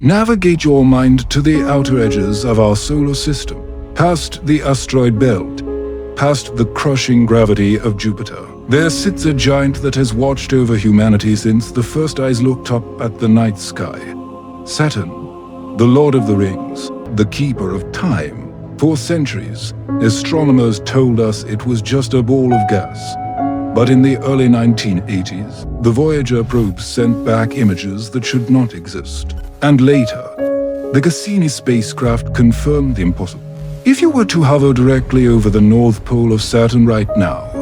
Navigate your mind to the outer edges of our solar system, past the asteroid belt, past the crushing gravity of Jupiter. There sits a giant that has watched over humanity since the first eyes looked up at the night sky. Saturn, the Lord of the Rings, the keeper of time. For centuries, astronomers told us it was just a ball of gas. But in the early 1980s, the Voyager probes sent back images that should not exist. And later, the Cassini spacecraft confirmed the impossible. If you were to hover directly over the North Pole of Saturn right now,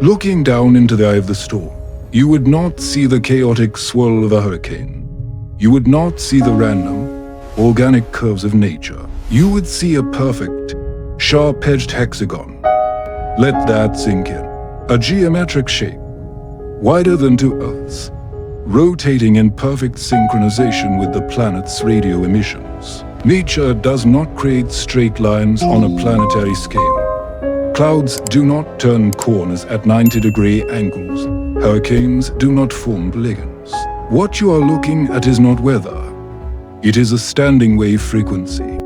looking down into the eye of the storm, you would not see the chaotic swirl of a hurricane. You would not see the random, organic curves of nature. You would see a perfect, sharp-edged hexagon. Let that sink in. A geometric shape, wider than two Earths, rotating in perfect synchronization with the planet's radio emissions. Nature does not create straight lines on a planetary scale. Clouds do not turn corners at 90-degree angles. Hurricanes do not form ligands. What you are looking at is not weather. It is a standing wave frequency.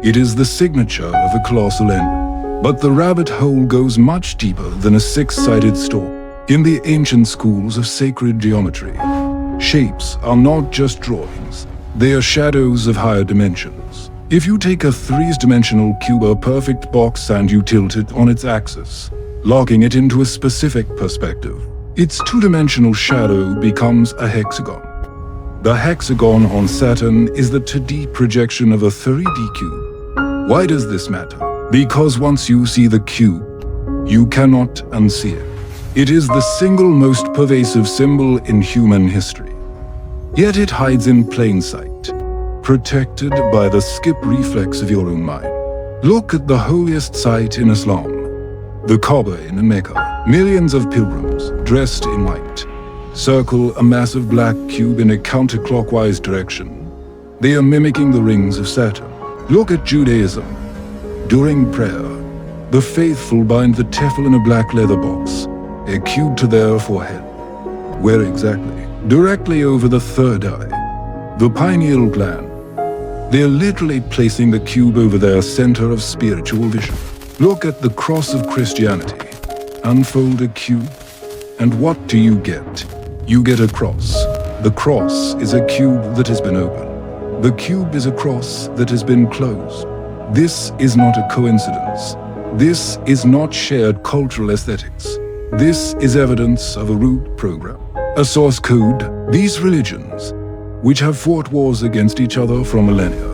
It is the signature of a colossal engine. But the rabbit hole goes much deeper than a six-sided storm. In the ancient schools of sacred geometry, shapes are not just drawings. They are shadows of higher dimensions. If you take a three-dimensional cube, a perfect box, and you tilt it on its axis, locking it into a specific perspective, its two-dimensional shadow becomes a hexagon. The hexagon on Saturn is the 2D projection of a 3D cube. Why does this matter? Because once you see the cube, you cannot unsee it. It is the single most pervasive symbol in human history. Yet it hides in plain sight, protected by the skip reflex of your own mind. Look at the holiest site in Islam, the Kaaba in Mecca. Millions of pilgrims, dressed in white, circle a massive black cube in a counterclockwise direction. They are mimicking the rings of Saturn. Look at Judaism. During prayer, the faithful bind the tefillin in a black leather box, a cube to their forehead. Where exactly? Directly over the third eye, the pineal gland. They are literally placing the cube over their center of spiritual vision. Look at the cross of Christianity. Unfold a cube, and what do you get? You get a cross. The cross is a cube that has been opened. The cube is a cross that has been closed. This is not a coincidence. This is not shared cultural aesthetics. This is evidence of a root program, a source code. These religions, which have fought wars against each other for millennia,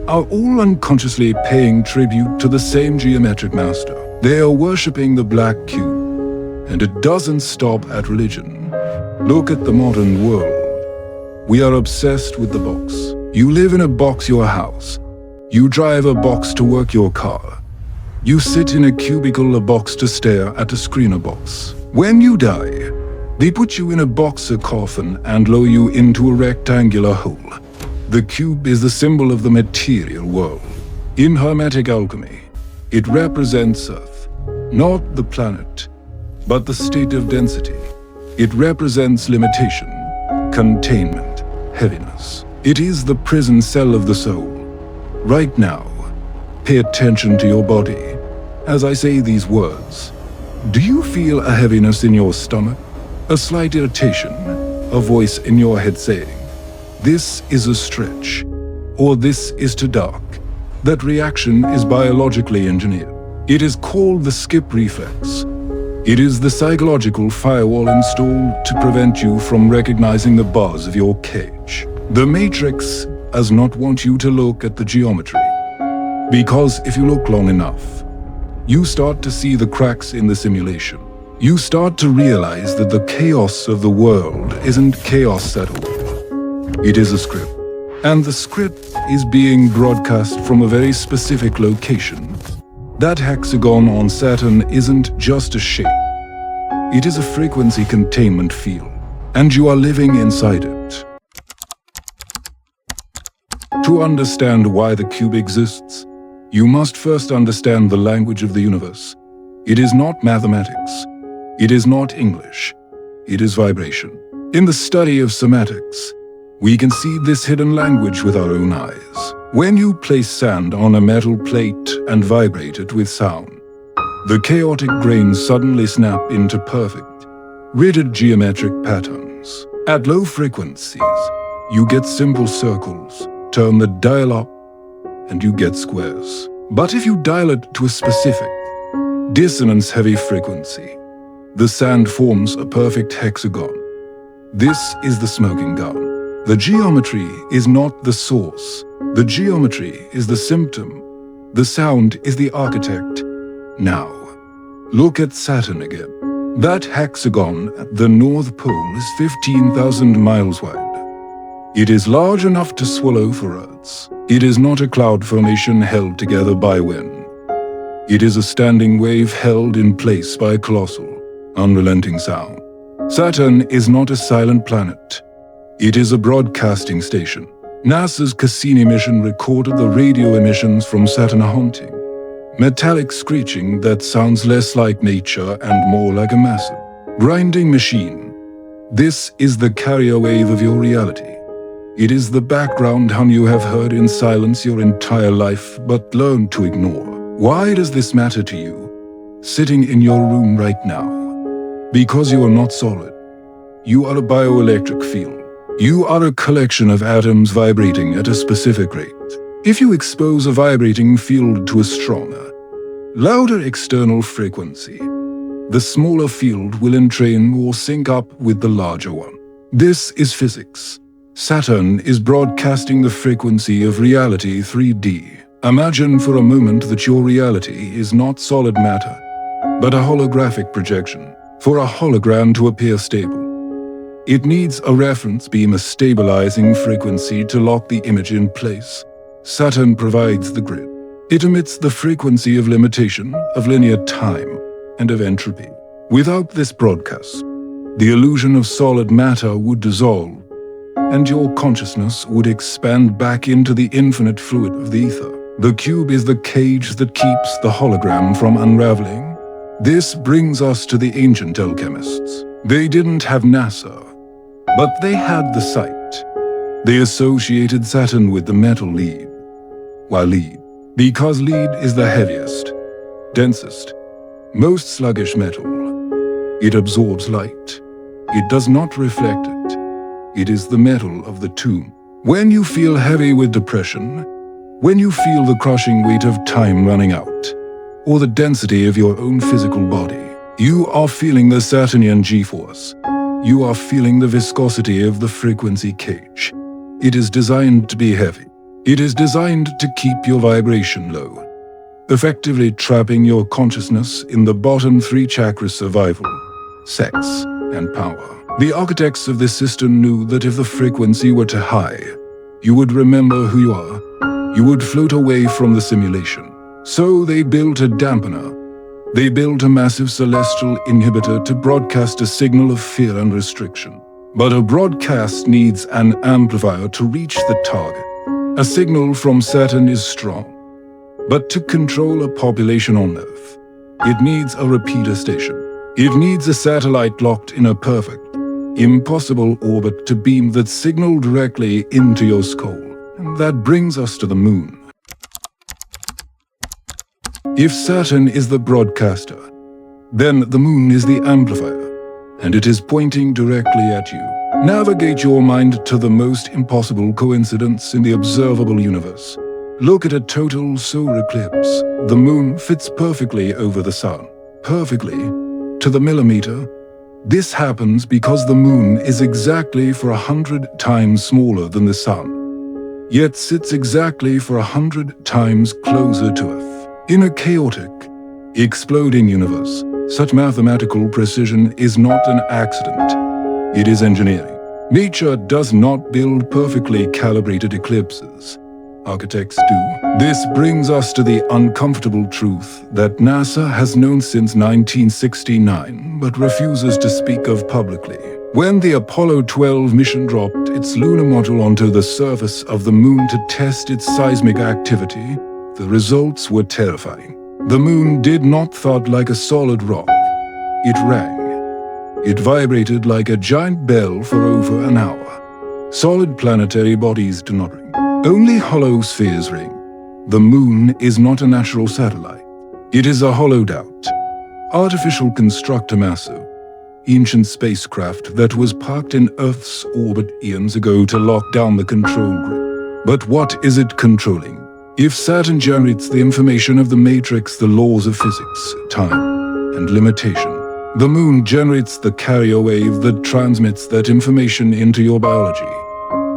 are all unconsciously paying tribute to the same geometric master. They are worshipping the black cube, and it doesn't stop at religion. Look at the modern world. We are obsessed with the box. You live in a box, your house. You drive a box to work, your car. You sit in a cubicle, a box to stare at a screen, a box. When you die, they put you in a box, a coffin, and lower you into a rectangular hole. The cube is the symbol of the material world. In Hermetic alchemy, it represents Earth, not the planet, but the state of density. It represents limitation, containment, heaviness. It is the prison cell of the soul. Right now, pay attention to your body. As I say these words, do you feel a heaviness in your stomach? A slight irritation? A voice in your head saying, this is a stretch, or this is too dark? That reaction is biologically engineered. It is called the skip reflex. It is the psychological firewall installed to prevent you from recognizing the bars of your cage. The Matrix does not want you to look at the geometry, because if you look long enough, you start to see the cracks in the simulation. You start to realize that the chaos of the world isn't chaos at all. It is a script, and the script is being broadcast from a very specific location. That hexagon on Saturn isn't just a shape. It is a frequency containment field, and you are living inside it. To understand why the cube exists, you must first understand the language of the universe. It is not mathematics. It is not English. It is vibration. In the study of Cymatics, We can see this hidden language with our own eyes. When you place sand on a metal plate and vibrate it with sound, the chaotic grains suddenly snap into perfect, rigid geometric patterns. At low frequencies, you get simple circles. Turn the dial up, and you get squares. But if you dial it to a specific, dissonance-heavy frequency, the sand forms a perfect hexagon. This is the smoking gun. The geometry is not the source. The geometry is the symptom. The sound is the architect. Now, look at Saturn again. That hexagon at the North Pole is 15,000 miles wide. It is large enough to swallow for Earths. It is not a cloud formation held together by wind. It is a standing wave held in place by a colossal, unrelenting sound. Saturn is not a silent planet. It is a broadcasting station. NASA's Cassini mission recorded the radio emissions from Saturn haunting. Metallic screeching that sounds less like nature and more like a massive, grinding machine. This is the carrier wave of your reality. It is the background hum you have heard in silence your entire life but learned to ignore. Why does this matter to you, sitting in your room right now? Because you are not solid. You are a bioelectric field. You are a collection of atoms vibrating at a specific rate. If you expose a vibrating field to a stronger, louder external frequency, the smaller field will entrain or sync up with the larger one. This is physics. Saturn is broadcasting the frequency of reality 3D. Imagine for a moment that your reality is not solid matter, but a holographic projection. For a hologram to appear stable, it needs a reference beam, a stabilizing frequency to lock the image in place. Saturn provides the grid. It emits the frequency of limitation, of linear time, and of entropy. Without this broadcast, the illusion of solid matter would dissolve, and your consciousness would expand back into the infinite fluid of the ether. The cube is the cage that keeps the hologram from unraveling. This brings us to the ancient alchemists. They didn't have NASA, but they had the sight. They associated Saturn with the metal lead. Why lead? Because lead is the heaviest, densest, most sluggish metal. It absorbs light. It does not reflect it. It is the metal of the tomb. When you feel heavy with depression, when you feel the crushing weight of time running out, or the density of your own physical body, you are feeling the Saturnian G-force. You are feeling the viscosity of the frequency cage. It is designed to be heavy. It is designed to keep your vibration low, effectively trapping your consciousness in the bottom three chakras: survival, sex, and power. The architects of this system knew that if the frequency were too high, you would remember who you are. You would float away from the simulation. So they built a dampener. They built a massive celestial inhibitor to broadcast a signal of fear and restriction. But a broadcast needs an amplifier to reach the target. A signal from Saturn is strong, but to control a population on Earth, it needs a repeater station. It needs a satellite locked in a perfect, impossible orbit to beam that signal directly into your skull. And that brings us to the Moon. If Saturn is the broadcaster, then the Moon is the amplifier, and it is pointing directly at you. Navigate your mind to the most impossible coincidence in the observable universe. Look at a total solar eclipse. The Moon fits perfectly over the Sun, perfectly, to the millimeter. This happens because the Moon is exactly for 100 times smaller than the Sun, yet sits exactly for 100 times closer to Earth. In a chaotic, exploding universe, such mathematical precision is not an accident. It is engineering. Nature does not build perfectly calibrated eclipses. Architects do. This brings us to the uncomfortable truth that NASA has known since 1969, but refuses to speak of publicly. When the Apollo 12 mission dropped its lunar module onto the surface of the Moon to test its seismic activity, the results were terrifying. The Moon did not thud like a solid rock. It rang. It vibrated like a giant bell for over an hour. Solid planetary bodies do not ring. Only hollow spheres ring. The moon is not a natural satellite. It is a hollowed out, artificial constructor massive, ancient spacecraft that was parked in Earth's orbit eons ago to lock down the control grid. But what is it controlling? If Saturn generates the information of the matrix, the laws of physics, time, and limitation, the moon generates the carrier wave that transmits that information into your biology.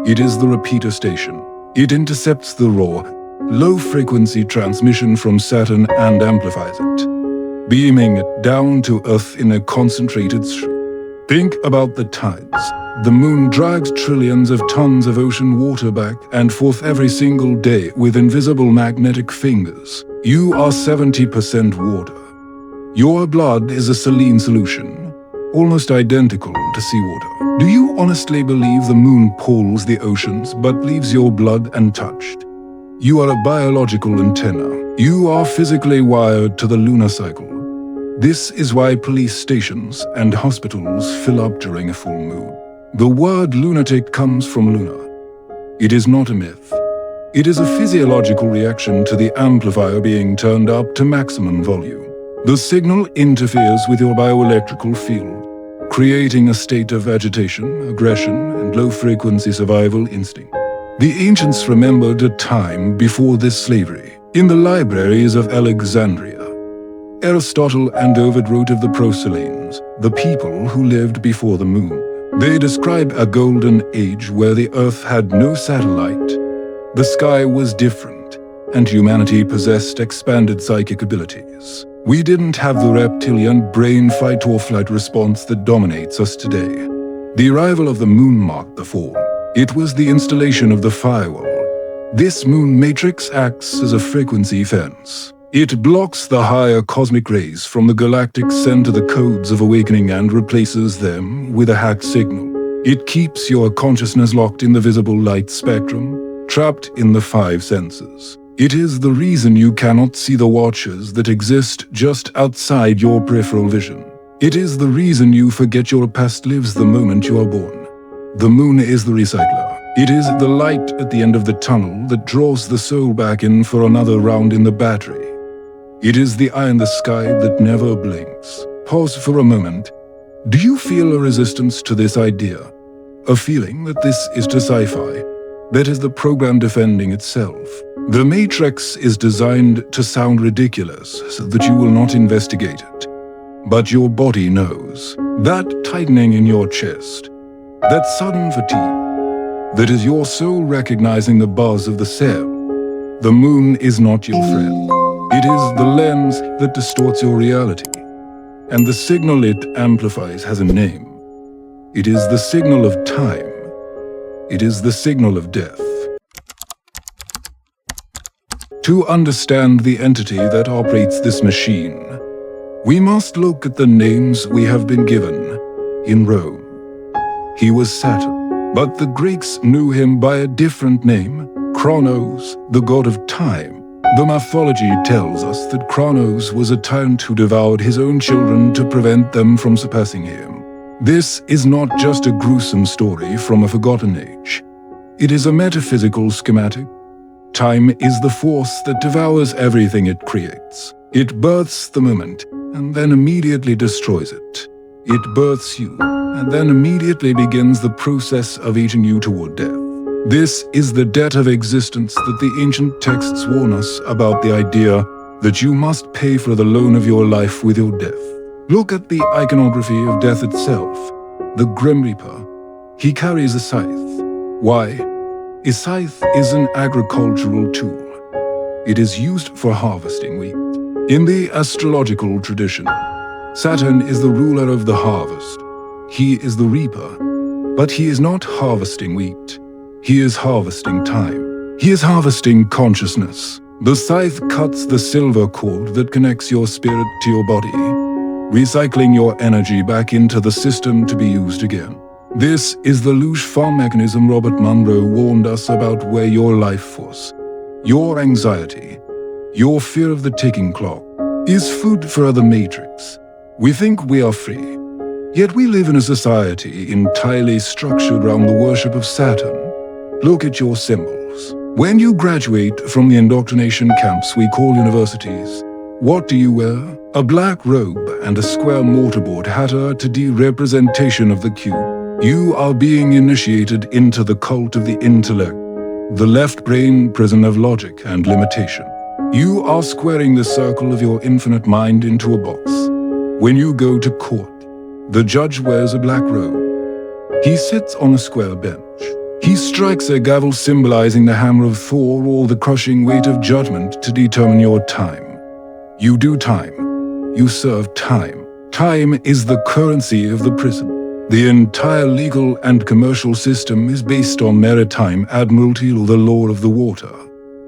It is the repeater station. It intercepts the raw, low-frequency transmission from Saturn and amplifies it, beaming it down to Earth in a concentrated stream. Think about the tides. The moon drags trillions of tons of ocean water back and forth every single day with invisible magnetic fingers. You are 70% water. Your blood is a saline solution, almost identical to seawater. Do you honestly believe the moon pulls the oceans but leaves your blood untouched? You are a biological antenna. You are physically wired to the lunar cycle. This is why police stations and hospitals fill up during a full moon. The word lunatic comes from lunar. It is not a myth. It is a physiological reaction to the amplifier being turned up to maximum volume. The signal interferes with your bioelectrical field, creating a state of agitation, aggression, and low-frequency survival instinct. The ancients remembered a time before this slavery. In the libraries of Alexandria, Aristotle and Ovid wrote of the proselynes, the people who lived before the moon. They describe a golden age where the Earth had no satellite, the sky was different, and humanity possessed expanded psychic abilities. We didn't have the reptilian brain fight-or-flight response that dominates us today. The arrival of the moon marked the fall. It was the installation of the firewall. This moon matrix acts as a frequency fence. It blocks the higher cosmic rays from the galactic center, the codes of awakening, and replaces them with a hacked signal. It keeps your consciousness locked in the visible light spectrum, trapped in the five senses. It is the reason you cannot see the watchers that exist just outside your peripheral vision. It is the reason you forget your past lives the moment you are born. The moon is the recycler. It is the light at the end of the tunnel that draws the soul back in for another round in the battery. It is the eye in the sky that never blinks. Pause for a moment. Do you feel a resistance to this idea? A feeling that this is to sci-fi? That is the program defending itself. The Matrix is designed to sound ridiculous so that you will not investigate it. But your body knows. That tightening in your chest, that sudden fatigue, that is your soul recognizing the buzz of the cell. The moon is not your friend. It is the lens that distorts your reality. And the signal it amplifies has a name. It is the signal of time. It is the signal of death. To understand the entity that operates this machine, we must look at the names we have been given in Rome. He was Saturn, but the Greeks knew him by a different name, Chronos, the god of time. The mythology tells us that Chronos was a tyrant who devoured his own children to prevent them from surpassing him. This is not just a gruesome story from a forgotten age. It is a metaphysical schematic. Time is the force that devours everything it creates. It births the moment and then immediately destroys it. It births you and then immediately begins the process of eating you toward death. This is the debt of existence that the ancient texts warn us about, the idea that you must pay for the loan of your life with your death. Look at the iconography of death itself. The Grim Reaper. He carries a scythe. Why? A scythe is an agricultural tool. It is used for harvesting wheat. In the astrological tradition, Saturn is the ruler of the harvest. He is the reaper, but he is not harvesting wheat. He is harvesting time. He is harvesting consciousness. The scythe cuts the silver cord that connects your spirit to your body, recycling your energy back into the system to be used again. This is the louche farm mechanism Robert Monroe warned us about, where your life force, your anxiety, your fear of the ticking clock, is food for the Matrix. We think we are free. Yet we live in a society entirely structured around the worship of Saturn. Look at your symbols. When you graduate from the indoctrination camps we call universities, what do you wear? A black robe and a square mortarboard hatter to de-representation of the cube. You are being initiated into the cult of the intellect, the left brain prison of logic and limitation. You are squaring the circle of your infinite mind into a box. When you go to court, the judge wears a black robe. He sits on a square bench. He strikes a gavel symbolizing the hammer of Thor or the crushing weight of judgment to determine your time. You do time. You serve time. Time is the currency of the prison. The entire legal and commercial system is based on maritime admiralty or the law of the water,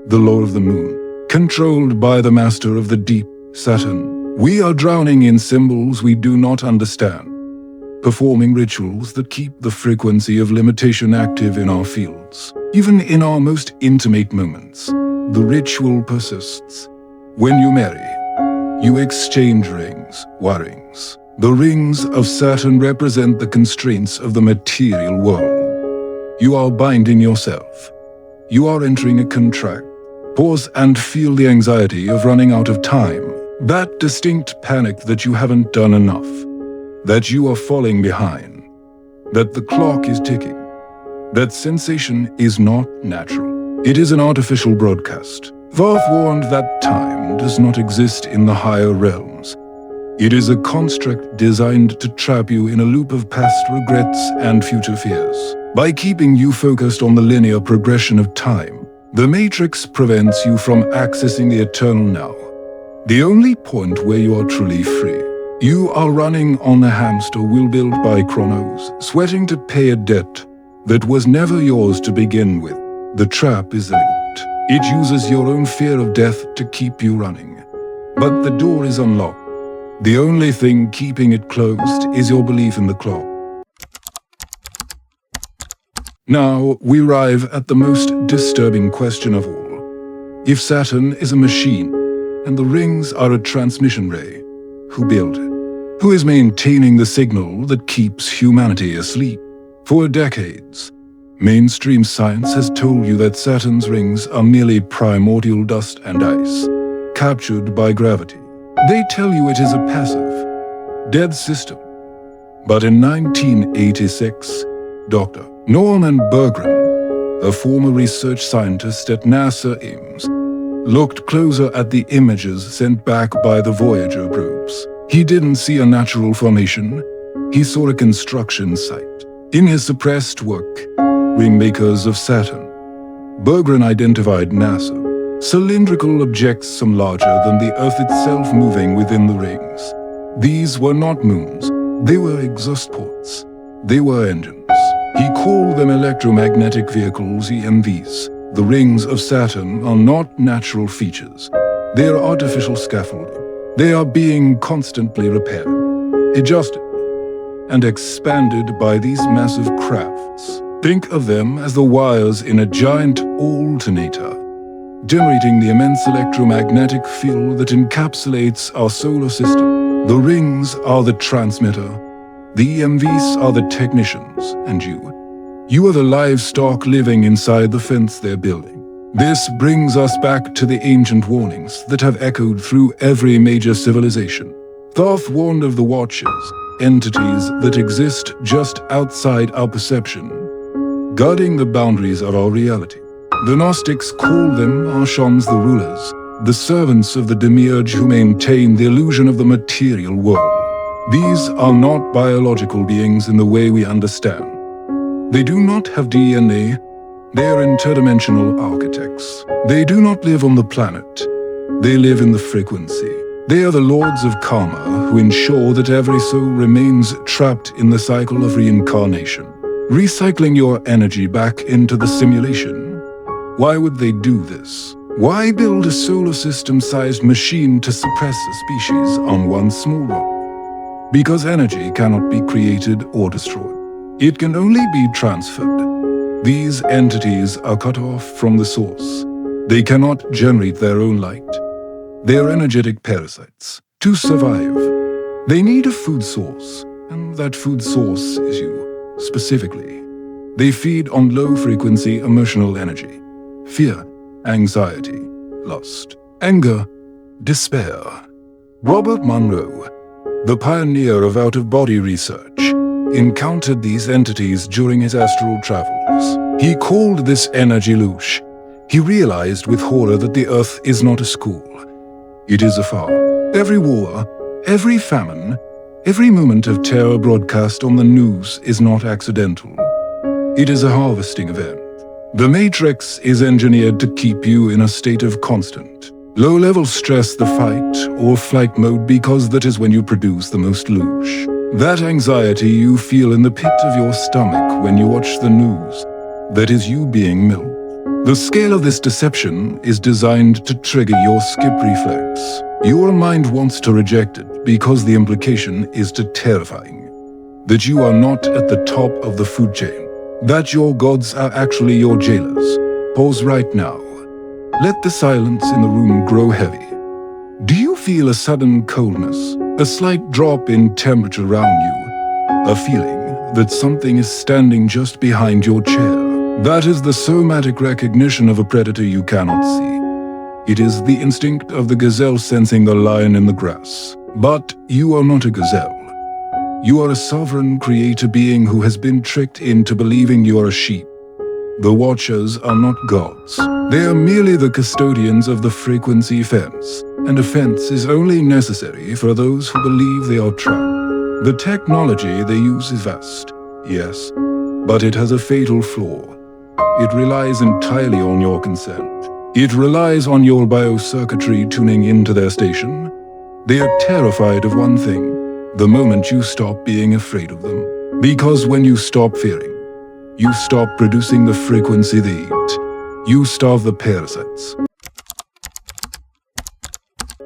the law of the moon, controlled by the master of the deep, Saturn. We are drowning in symbols we do not understand, performing rituals that keep the frequency of limitation active in our fields. Even in our most intimate moments, the ritual persists. When you marry, you exchange rings, wirings. The rings of Saturn represent the constraints of the material world. You are binding yourself. You are entering a contract. Pause and feel the anxiety of running out of time. That distinct panic that you haven't done enough. That you are falling behind. That the clock is ticking. That sensation is not natural. It is an artificial broadcast. Thoth warned that time does not exist in the higher realms. It is a construct designed to trap you in a loop of past regrets and future fears. By keeping you focused on the linear progression of time, the Matrix prevents you from accessing the eternal now, the only point where you are truly free. You are running on a hamster wheel built by Chronos, sweating to pay a debt that was never yours to begin with. The trap is linked. It uses your own fear of death to keep you running. But the door is unlocked. The only thing keeping it closed is your belief in the clock. Now we arrive at the most disturbing question of all. If Saturn is a machine and the rings are a transmission ray, who built it? Who is maintaining the signal that keeps humanity asleep? For decades, mainstream science has told you that Saturn's rings are merely primordial dust and ice, captured by gravity. They tell you it is a passive, dead system. But in 1986, Dr. Norman Berggren, a former research scientist at NASA Ames, looked closer at the images sent back by the Voyager probes. He didn't see a natural formation, he saw a construction site. In his suppressed work, Ringmakers of Saturn, Berggren identified NASA, cylindrical objects some larger than the Earth itself moving within the rings. These were not moons, they were exhaust ports, they were engines. He called them electromagnetic vehicles, EMVs. The rings of Saturn are not natural features, they are artificial scaffolding. They are being constantly repaired, adjusted, and expanded by these massive crafts. Think of them as the wires in a giant alternator, generating the immense electromagnetic field that encapsulates our solar system. The rings are the transmitter, the EMVs are the technicians, and you are the livestock living inside the fence they're building. This brings us back to the ancient warnings that have echoed through every major civilization. Thoth warned of the Watchers, entities that exist just outside our perception, guarding the boundaries of our reality. The Gnostics called them Archons, the rulers, the servants of the demiurge who maintain the illusion of the material world. These are not biological beings in the way we understand. They do not have DNA. They are interdimensional architects. They do not live on the planet. They live in the frequency. They are the lords of karma who ensure that every soul remains trapped in the cycle of reincarnation, recycling your energy back into the simulation. Why would they do this? Why build a solar system-sized machine to suppress a species on one small rock? Because energy cannot be created or destroyed. It can only be transferred. These entities are cut off from the source. They cannot generate their own light. They are energetic parasites. To survive, they need a food source, and that food source is you, specifically. They feed on low-frequency emotional energy. Fear, anxiety, lust, anger, despair. Robert Monroe, the pioneer of out-of-body research, encountered these entities during his astral travels. He called this energy louche. He realized with horror that the Earth is not a school. It is a farm. Every war, every famine, every moment of terror broadcast on the news is not accidental. It is a harvesting event. The Matrix is engineered to keep you in a state of constant, low-level stress, the fight or flight mode, because that is when you produce the most louche. That anxiety you feel in the pit of your stomach when you watch the news, that is you being milked. The scale of this deception is designed to trigger your skip reflex. Your mind wants to reject it because the implication is too terrifying. That you are not at the top of the food chain. That your gods are actually your jailers. Pause right now. Let the silence in the room grow heavy. Do you feel a sudden coldness, a slight drop in temperature around you? A feeling that something is standing just behind your chair? That is the somatic recognition of a predator you cannot see. It is the instinct of the gazelle sensing the lion in the grass. But you are not a gazelle. You are a sovereign creator being who has been tricked into believing you are a sheep. The Watchers are not gods. They are merely the custodians of the frequency fence, and a fence is only necessary for those who believe they are trapped. The technology they use is vast, yes, but it has a fatal flaw. It relies entirely on your consent. It relies on your biocircuitry tuning into their station. They are terrified of one thing: the moment you stop being afraid of them. Because when you stop fearing, you stop producing the frequency they eat. You starve the parasites.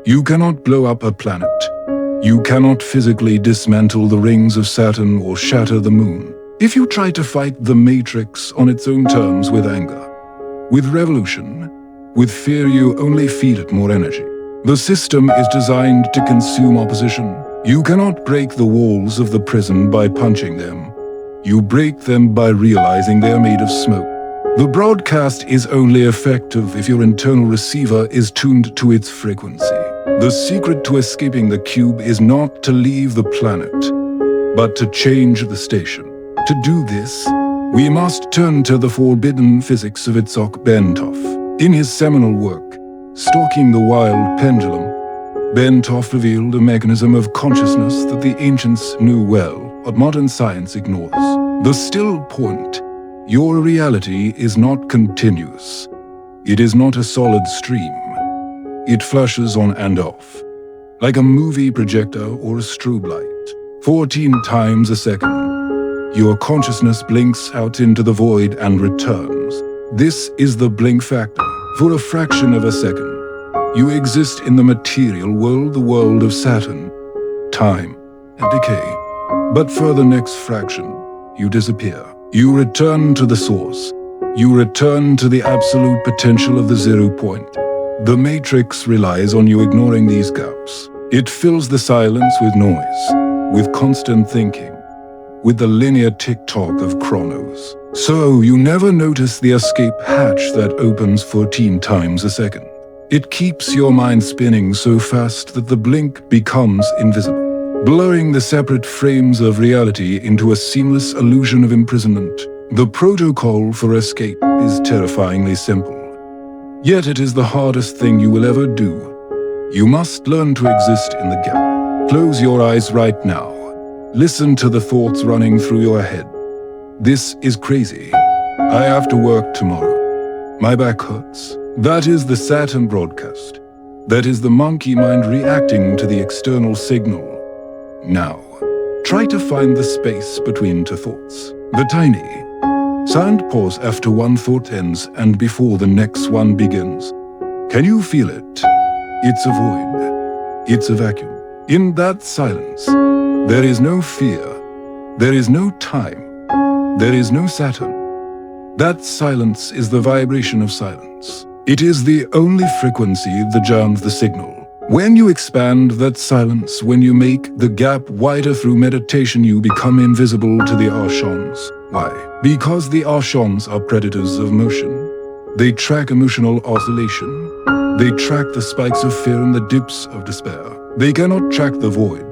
You cannot blow up a planet. You cannot physically dismantle the rings of Saturn or shatter the moon. If you try to fight the Matrix on its own terms with anger, with revolution, with fear, you only feed it more energy. The system is designed to consume opposition. You cannot break the walls of the prison by punching them. You break them by realizing they are made of smoke. The broadcast is only effective if your internal receiver is tuned to its frequency. The secret to escaping the cube is not to leave the planet, but to change the station. To do this, we must turn to the forbidden physics of Itzhak Bentov. In his seminal work, Stalking the Wild Pendulum, Bentov revealed a mechanism of consciousness that the ancients knew well, but modern science ignores. The still point: your reality is not continuous. It is not a solid stream. It flashes on and off, like a movie projector or a strobe light. 14 times a second, your consciousness blinks out into the void and returns. This is the blink factor. For a fraction of a second, you exist in the material world, the world of Saturn, time and decay. But for the next fraction, you disappear. You return to the source. You return to the absolute potential of the 0 point. The Matrix relies on you ignoring these gaps. It fills the silence with noise, with constant thinking, with the linear tick-tock of Chronos. So you never notice the escape hatch that opens 14 times a second. It keeps your mind spinning so fast that the blink becomes invisible, blurring the separate frames of reality into a seamless illusion of imprisonment. The protocol for escape is terrifyingly simple. Yet it is the hardest thing you will ever do. You must learn to exist in the gap. Close your eyes right now. Listen to the thoughts running through your head. This is crazy. I have to work tomorrow. My back hurts. That is the Saturn broadcast. That is the monkey mind reacting to the external signal. Now, try to find the space between two thoughts. The tiny, silent pause after one thought ends and before the next one begins. Can you feel it? It's a void. It's a vacuum. In that silence, there is no fear. There is no time. There is no Saturn. That silence is the vibration of silence. It is the only frequency that jams the signal. When you expand that silence, when you make the gap wider through meditation, you become invisible to the archons. Why? Because the archons are predators of motion. They track emotional oscillation. They track the spikes of fear and the dips of despair. They cannot track the void.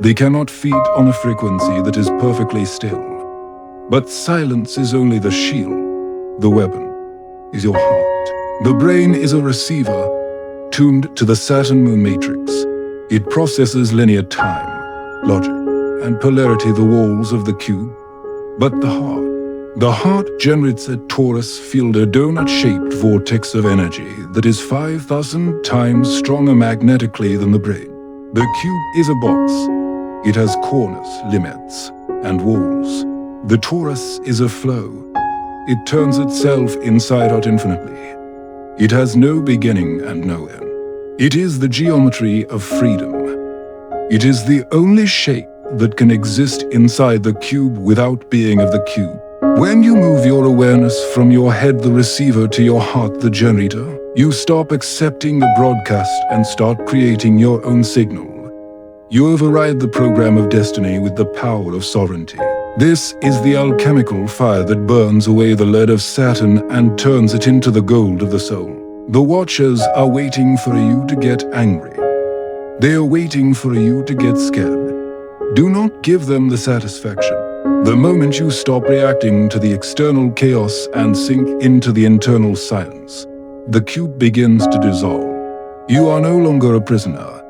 They cannot feed on a frequency that is perfectly still. But silence is only the shield. The weapon is your heart. The brain is a receiver tuned to the Saturn Moon Matrix. It processes linear time, logic, and polarity, the walls of the cube. But the heart generates a torus field, a donut-shaped vortex of energy that is 5,000 times stronger magnetically than the brain. The cube is a box. It has corners, limits, and walls. The torus is a flow. It turns itself inside out infinitely. It has no beginning and no end. It is the geometry of freedom. It is the only shape that can exist inside the cube without being of the cube. When you move your awareness from your head, the receiver, to your heart, the generator, you stop accepting the broadcast and start creating your own signal. You override the program of destiny with the power of sovereignty. This is the alchemical fire that burns away the lead of Saturn and turns it into the gold of the soul. The Watchers are waiting for you to get angry. They are waiting for you to get scared. Do not give them the satisfaction. The moment you stop reacting to the external chaos and sink into the internal silence, the cube begins to dissolve. You are no longer a prisoner.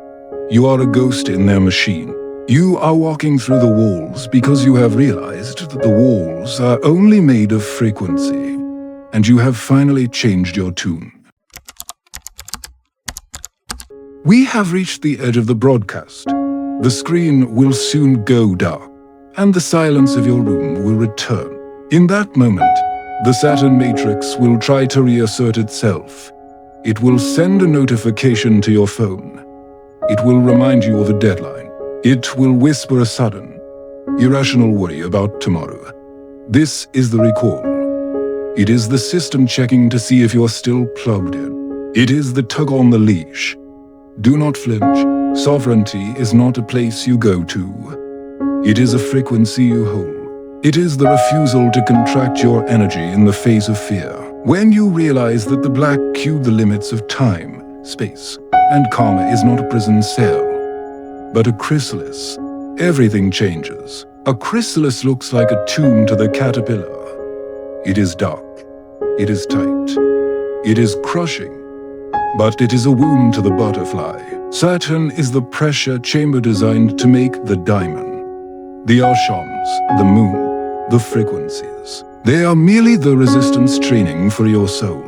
You are a ghost in their machine. You are walking through the walls because you have realized that the walls are only made of frequency, and you have finally changed your tune. We have reached the edge of the broadcast. The screen will soon go dark, and the silence of your room will return. In that moment, the Saturn Matrix will try to reassert itself. It will send a notification to your phone. It will remind you of a deadline. It will whisper a sudden, irrational worry about tomorrow. This is the recall. It is the system checking to see if you're still plugged in. It is the tug on the leash. Do not flinch. Sovereignty is not a place you go to. It is a frequency you hold. It is the refusal to contract your energy in the face of fear. When you realize that the black cube, the limits of time, space, and karma, is not a prison cell, but a chrysalis, everything changes. A chrysalis looks like a tomb to the caterpillar. It is dark. It is tight. It is crushing. But it is a womb to the butterfly. Saturn is the pressure chamber designed to make the diamond. The archons, the moon, the frequencies. They are merely the resistance training for your soul.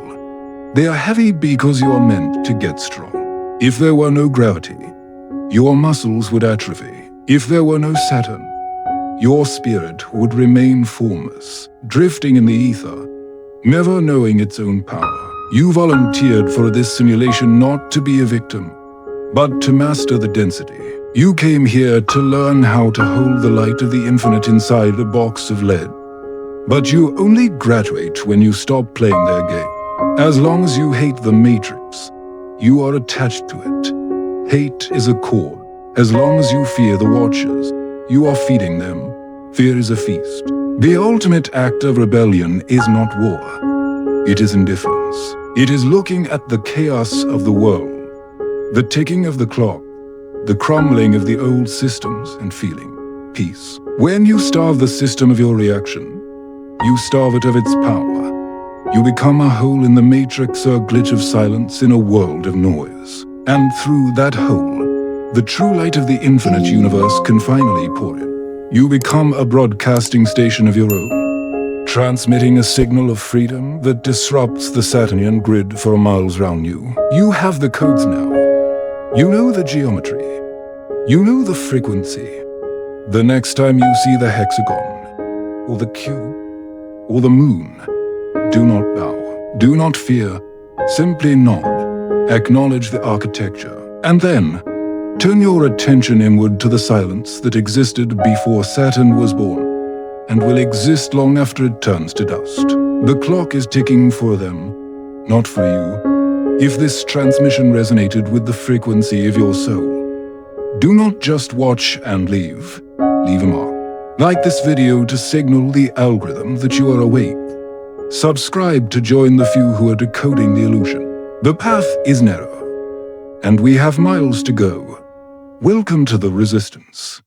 They are heavy because you are meant to get strong. If there were no gravity, your muscles would atrophy. If there were no Saturn, your spirit would remain formless, drifting in the ether, never knowing its own power. You volunteered for this simulation not to be a victim, but to master the density. You came here to learn how to hold the light of the infinite inside a box of lead. But you only graduate when you stop playing their game. As long as you hate the Matrix, you are attached to it. Hate is a cord. As long as you fear the Watchers, you are feeding them. Fear is a feast. The ultimate act of rebellion is not war. It is indifference. It is looking at the chaos of the world, the ticking of the clock, the crumbling of the old systems, and feeling peace. When you starve the system of your reaction, you starve it of its power. You become a hole in the matrix, or a glitch of silence in a world of noise. And through that hole, the true light of the infinite universe can finally pour in. You become a broadcasting station of your own, transmitting a signal of freedom that disrupts the Saturnian grid for miles round you. You have the codes now. You know the geometry. You know the frequency. The next time you see the hexagon, or the cube, or the moon, do not bow. Do not fear. Simply nod. Acknowledge the architecture. And then, turn your attention inward to the silence that existed before Saturn was born, and will exist long after it turns to dust. The clock is ticking for them, not for you. If this transmission resonated with the frequency of your soul, do not just watch and leave. Leave a mark. Like this video to signal the algorithm that you are awake. Subscribe to join the few who are decoding the illusion. The path is narrow, and we have miles to go. Welcome to the resistance.